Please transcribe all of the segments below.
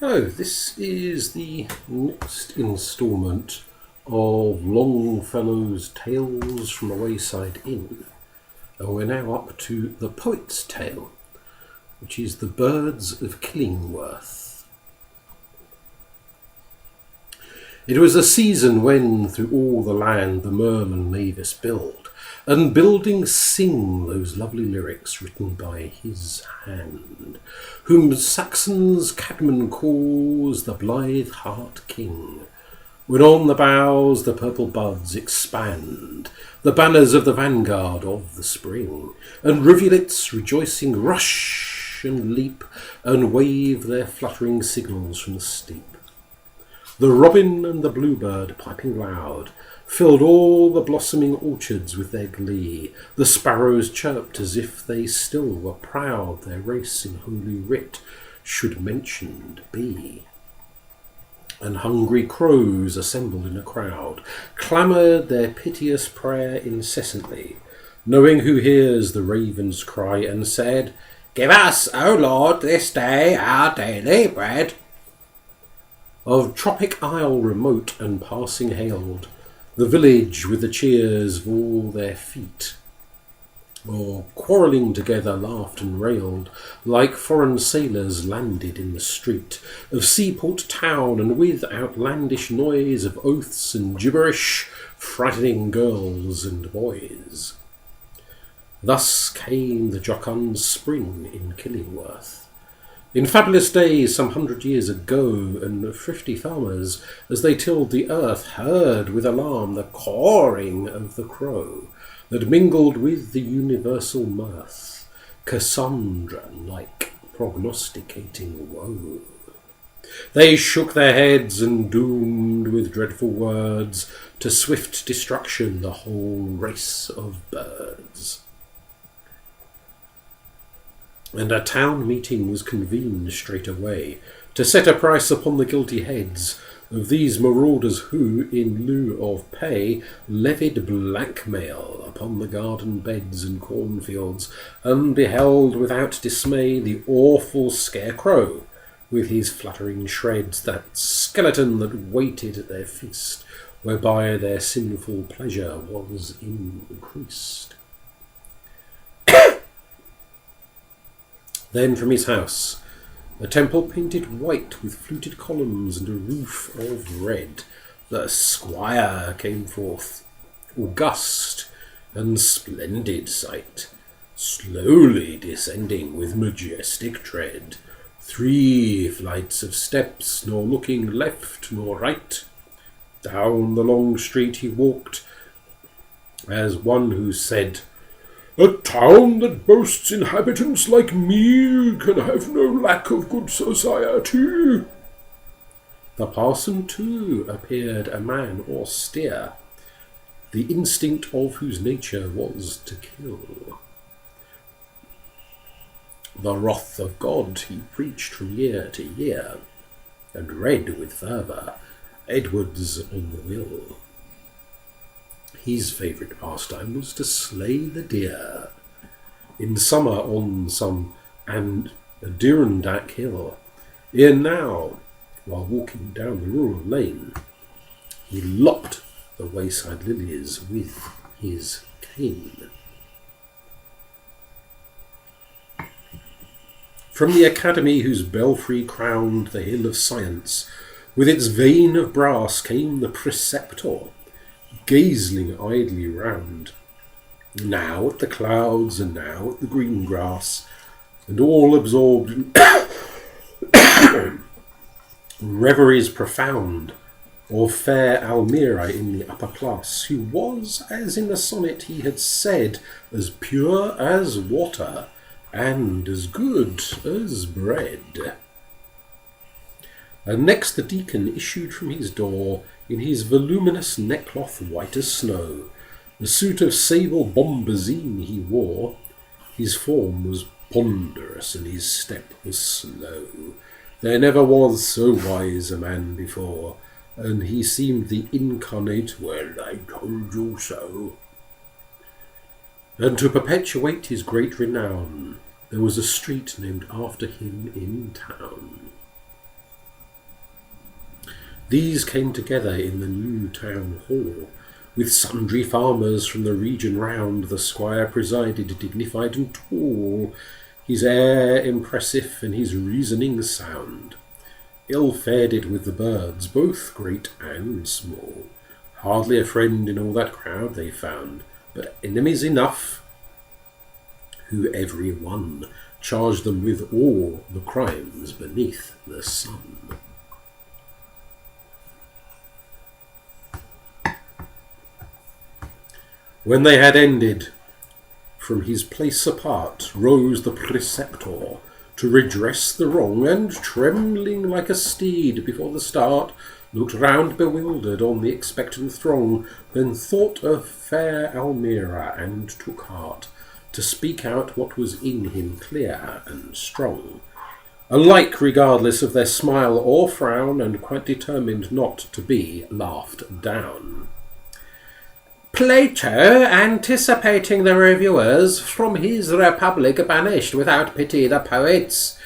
So, this is the next instalment of Longfellow's Tales from the Wayside Inn. And we're now up to the Poet's Tale, which is The Birds of Killingworth. It was a season when through all the land the merman Mavis build, and building sing those lovely lyrics written by his hand, whom Saxon's Cadman calls the blithe heart king. When on the boughs the purple buds expand, the banners of the vanguard of the spring, and rivulets rejoicing rush and leap, and wave their fluttering signals from the steep. The robin and the bluebird piping loud filled all the blossoming orchards with their glee. The sparrows chirped as if they still were proud their race in holy writ should mentioned be. And hungry crows assembled in a crowd clamoured their piteous prayer incessantly, knowing who hears the raven's cry, and said, "Give us, O Lord, this day our daily bread." Of tropic isle remote and passing hailed the village with the cheers of all their feet, or quarrelling together laughed and railed like foreign sailors landed in the street of seaport town, and with outlandish noise of oaths and gibberish frightening girls and boys. Thus came the jocund spring in Killingworth. In fabulous days some 100 years ago, and thrifty farmers, as they tilled the earth, heard with alarm the cawing of the crow, that mingled with the universal mirth, Cassandra-like prognosticating woe. They shook their heads and doomed with dreadful words to swift destruction the whole race of birds. And a town meeting was convened straightway to set a price upon the guilty heads of these marauders who, in lieu of pay, levied blackmail upon the garden beds and cornfields, and beheld without dismay the awful scarecrow with his fluttering shreds, that skeleton that waited at their feast, whereby their sinful pleasure was increased. Then from his house, a temple painted white with fluted columns and a roof of red, the squire came forth, august and splendid sight, slowly descending with majestic tread, 3 flights of steps, nor looking left nor right. Down the long street he walked, as one who said, "A town that boasts inhabitants like me can have no lack of good society." The parson too appeared a man austere, the instinct of whose nature was to kill. The wrath of God he preached from year to year, and read with fervour Edwards on the Will. His favourite pastime was to slay the deer. In summer on some Adirondack hill, ere now, while walking down the rural lane, he lopped the wayside lilies with his cane. From the academy whose belfry crowned the hill of science, with its vane of brass, came the preceptor, gazing idly round, now at the clouds and now at the green grass, and all absorbed in reveries profound of fair Almira in the upper class, who was, as in the sonnet he had said, as pure as water and as good as bread. And next the deacon issued from his door in his voluminous neckcloth white as snow. The suit of sable bombazine he wore. His form was ponderous and his step was slow. There never was so wise a man before, and he seemed the incarnate, "Well, I told you so." And to perpetuate his great renown, there was a street named after him in town. These came together in the new town hall. With sundry farmers from the region round, the squire presided, dignified and tall, his air impressive and his reasoning sound. Ill fared it with the birds, both great and small. Hardly a friend in all that crowd they found, but enemies enough, who every one charged them with all the crimes beneath the sun. When they had ended, from his place apart rose the preceptor to redress the wrong, and trembling like a steed before the start, looked round bewildered on the expectant throng, then thought of fair Almira, and took heart to speak out what was in him clear and strong, alike regardless of their smile or frown, and quite determined not to be laughed down. Plato, anticipating the reviewers, from his republic banished without pity the poets.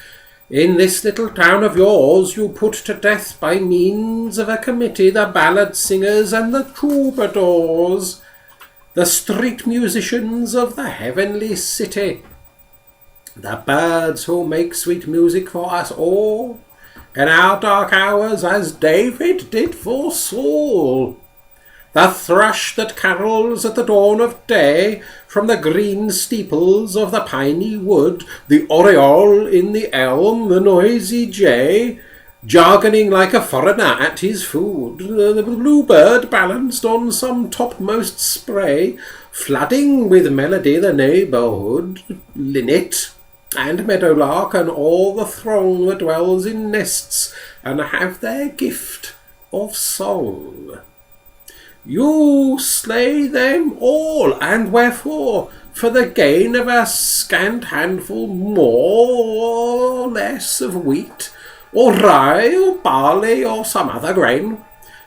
In this little town of yours you put to death by means of a committee the ballad singers and the troubadours, the street musicians of the heavenly city, the birds who make sweet music for us all, in our dark hours as David did for Saul. The thrush that carols at the dawn of day from the green steeples of the piney wood, the oriole in the elm, the noisy jay, jargoning like a foreigner at his food, the bluebird balanced on some topmost spray, flooding with melody the neighbourhood, linnet and meadowlark, and all the throng that dwells in nests and have their gift of song. You slay them all, and wherefore? For the gain of a scant handful more or less of wheat, or rye, or barley, or some other grain,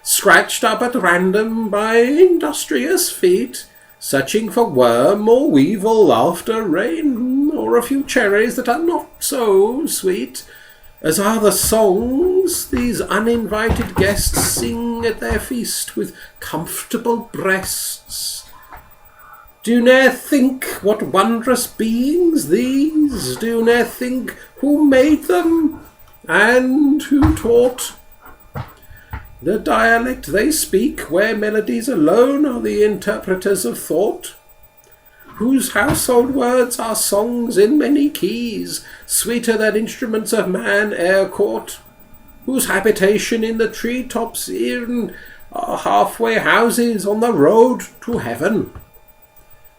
scratched up at random by industrious feet, searching for worm or weevil after rain, or a few cherries that are not so sweet, as are the songs these uninvited guests sing at their feast with comfortable breasts. Do ne'er think what wondrous beings these, do ne'er think who made them, and who taught the dialect they speak, where melodies alone are the interpreters of thought, whose household words are songs in many keys, sweeter than instruments of man e'er caught, whose habitation in the tree-tops e'en are halfway houses on the road to heaven.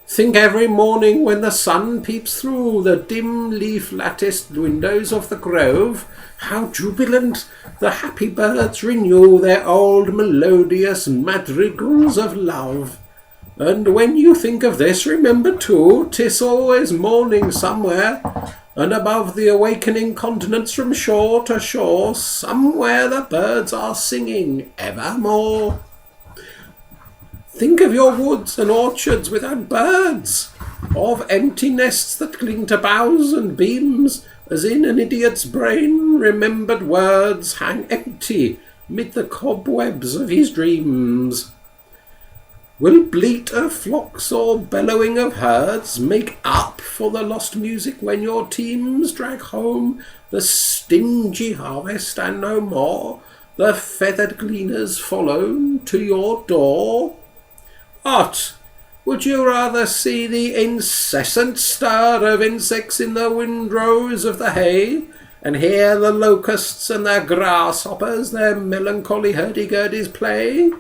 Think every morning when the sun peeps through the dim leaf-latticed windows of the grove, how jubilant the happy birds renew their old melodious madrigals of love. And when you think of this, remember too, 'tis always morning somewhere, and above the awakening continents from shore to shore, somewhere the birds are singing evermore. Think of your woods and orchards without birds, of empty nests that cling to boughs and beams, as in an idiot's brain remembered words hang empty mid the cobwebs of his dreams. Will bleat of flocks or bellowing of herds make up for the lost music when your teams drag home the stingy harvest and no more the feathered gleaners follow to your door? What? Would you rather see the incessant stir of insects in the windrows of the hay, and hear the locusts and the grasshoppers their melancholy hurdy-gurdies play?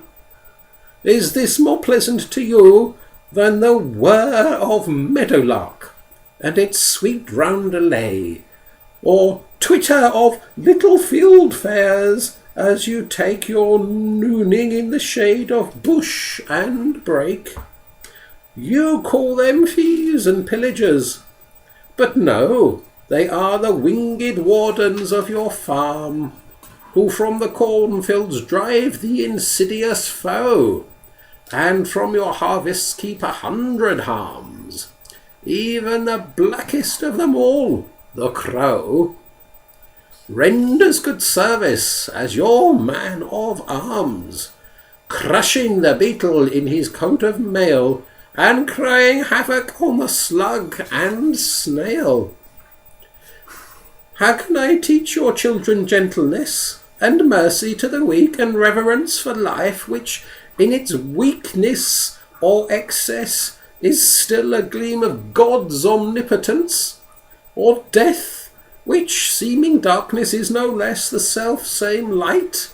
Is this more pleasant to you than the whir of meadowlark and its sweet roundelay, or twitter of little fieldfares as you take your nooning in the shade of bush and brake? You call them thieves and pillagers, but no, they are the winged wardens of your farm, who from the cornfields drive the insidious foe, and from your harvests keep 100 harms, even the blackest of them all, the crow. renders good service as your man of arms, crushing the beetle in his coat of mail, and crying havoc on the slug and snail. How can I teach your children gentleness, and mercy to the weak, and reverence for life, which in its weakness or excess is still a gleam of God's omnipotence, or death, which seeming darkness is no less the self-same light,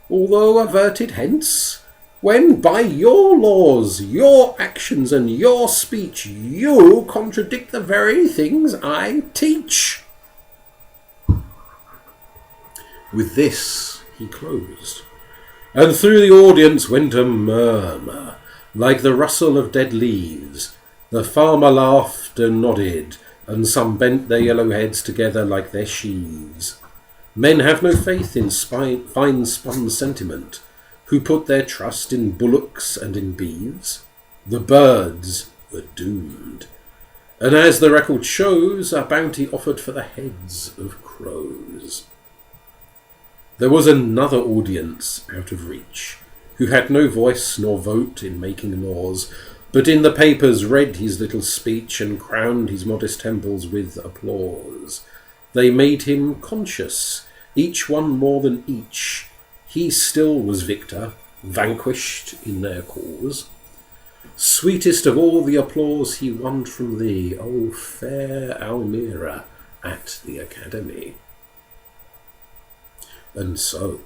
although averted hence, when by your laws, your actions, and your speech you contradict the very things I teach. With this he closed, and through the audience went a murmur, like the rustle of dead leaves. The farmer laughed and nodded, and some bent their yellow heads together like their sheaves. Men have no faith in fine-spun sentiment, who put their trust in bullocks and in beeves. The birds were doomed, and as the record shows, a bounty offered for the heads of crows. There was another audience out of reach, who had no voice nor vote in making laws, but in the papers read his little speech and crowned his modest temples with applause. They made him conscious, each one more than each. He still was victor, vanquished in their cause. Sweetest of all the applause he won from thee, O fair Almira at the Academy. And so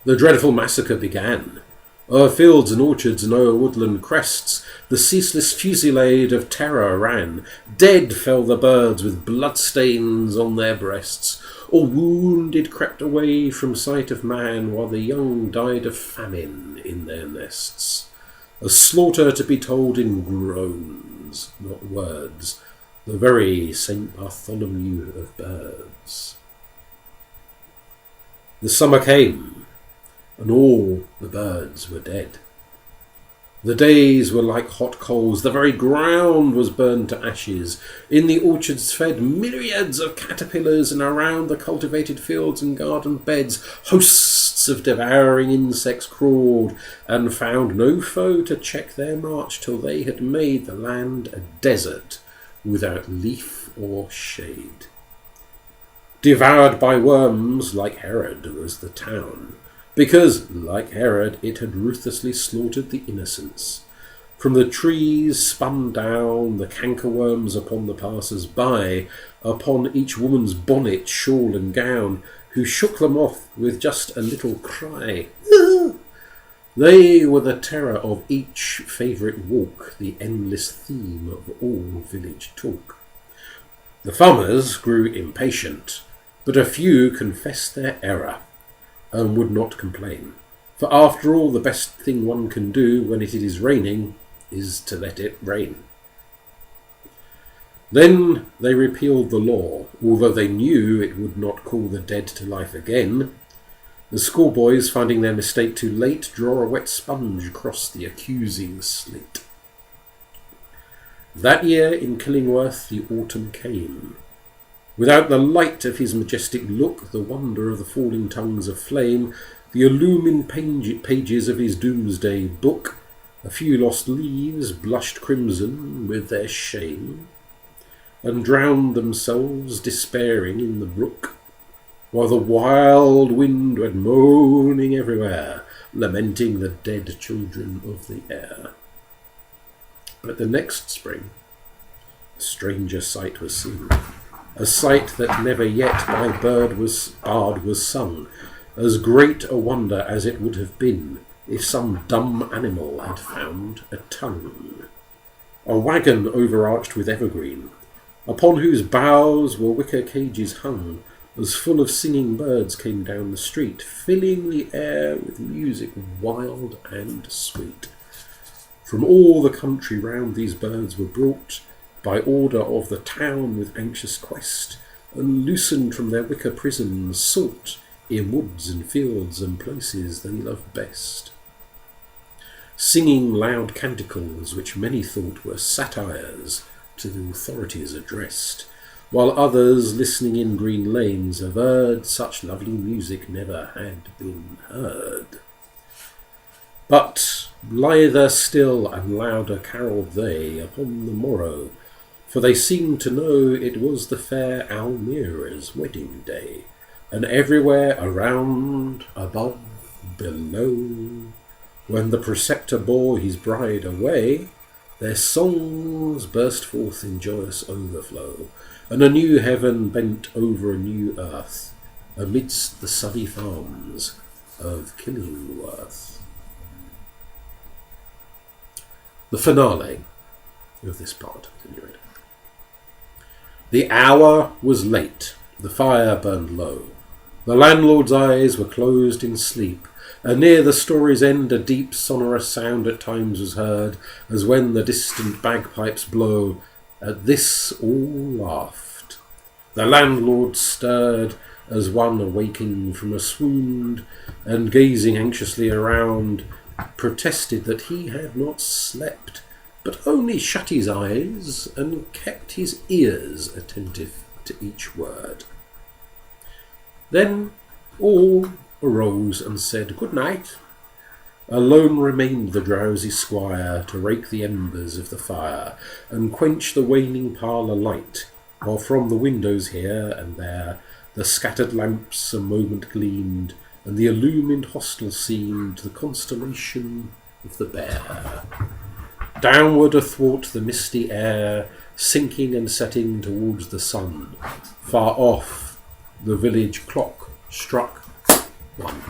the dreadful massacre began. O'er fields and orchards and o'er woodland crests the ceaseless fusillade of terror ran. Dead fell the birds with bloodstains on their breasts, or wounded crept away from sight of man, while the young died of famine in their nests. A slaughter to be told in groans, not words, the very St. Bartholomew of birds. The summer came, and all the birds were dead. The days were like hot coals, the very ground was burned to ashes. In the orchards fed myriads of caterpillars, and around the cultivated fields and garden beds hosts of devouring insects crawled, and found no foe to check their march till they had made the land a desert without leaf or shade. Devoured by worms like Herod was the town, because, like Herod, it had ruthlessly slaughtered the innocents. From the trees spun down the cankerworms upon the passers-by, upon each woman's bonnet, shawl and gown, who shook them off with just a little cry. They were the terror of each favourite walk, the endless theme of all village talk. The farmers grew impatient, but a few confessed their error and would not complain. For after all, the best thing one can do when it is raining is to let it rain. Then they repealed the law, although they knew it would not call the dead to life again. The schoolboys, finding their mistake too late, draw a wet sponge across the accusing slate. That year in Killingworth the autumn came. Without the light of his majestic look, the wonder of the falling tongues of flame, the illumined pages of his doomsday book, a few lost leaves blushed crimson with their shame, and drowned themselves despairing in the brook, while the wild wind went moaning everywhere, lamenting the dead children of the air. But the next spring, a stranger sight was seen, a sight that never yet by bard was sung, as great a wonder as it would have been if some dumb animal had found a tongue. A waggon overarched with evergreen, upon whose boughs were wicker cages hung, as full of singing birds came down the street, filling the air with music wild and sweet. From all the country round these birds were brought, by order of the town with anxious quest, and loosened from their wicker prisons, sought in woods and fields and places they loved best, singing loud canticles which many thought were satires to the authorities addressed, while others, listening in green lanes, averred such lovely music never had been heard. But lither still and louder carolled they upon the morrow, for they seemed to know it was the fair Almira's wedding day, and everywhere around, above, below, when the preceptor bore his bride away, their songs burst forth in joyous overflow, and a new heaven bent over a new earth, amidst the sunny farms of Killingworth. The finale of this part, at any rate. The hour was late, the fire burned low, the landlord's eyes were closed in sleep, and near the story's end a deep sonorous sound at times was heard, as when the distant bagpipes blow. At this all laughed. The landlord stirred as one awaking from a swoon, and gazing anxiously around, protested that he had not slept, but only shut his eyes and kept his ears attentive to each word. Then all arose and said good night. Alone remained the drowsy squire to rake the embers of the fire and quench the waning parlour light, while from the windows here and there the scattered lamps a moment gleamed, and the illumined hostel seemed the constellation of the Bear. Downward athwart the misty air, sinking and setting towards the sun, far off the village clock struck one.